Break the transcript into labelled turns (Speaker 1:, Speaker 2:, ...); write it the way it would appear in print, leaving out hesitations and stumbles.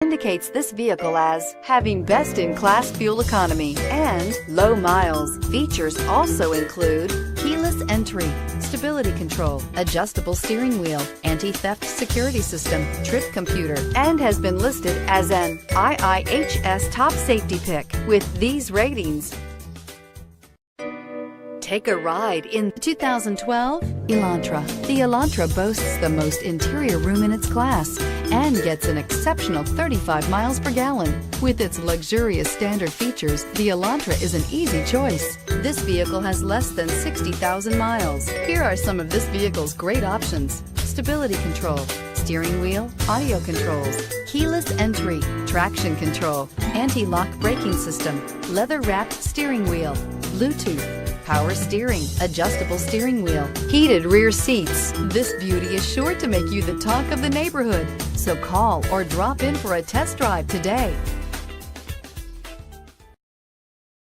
Speaker 1: indicates this vehicle as having best-in-class fuel economy and low miles. Features also include keyless entry, stability control, adjustable steering wheel, anti-theft security system, trip computer, and has been listed as an IIHS top safety pick with these ratings. Take a ride in 2012 Elantra. The Elantra boasts the most interior room in its class and gets an exceptional 35 miles per gallon. With its luxurious standard features, the Elantra is an easy choice. This vehicle has less than 60,000 miles. Here are some of this vehicle's great options: stability control, steering wheel audio controls, keyless entry, traction control, anti-lock braking system, leather-wrapped steering wheel, Bluetooth, power steering, adjustable steering wheel, heated rear seats. This beauty is sure to make you the talk of the neighborhood. So call or drop in for a test drive today.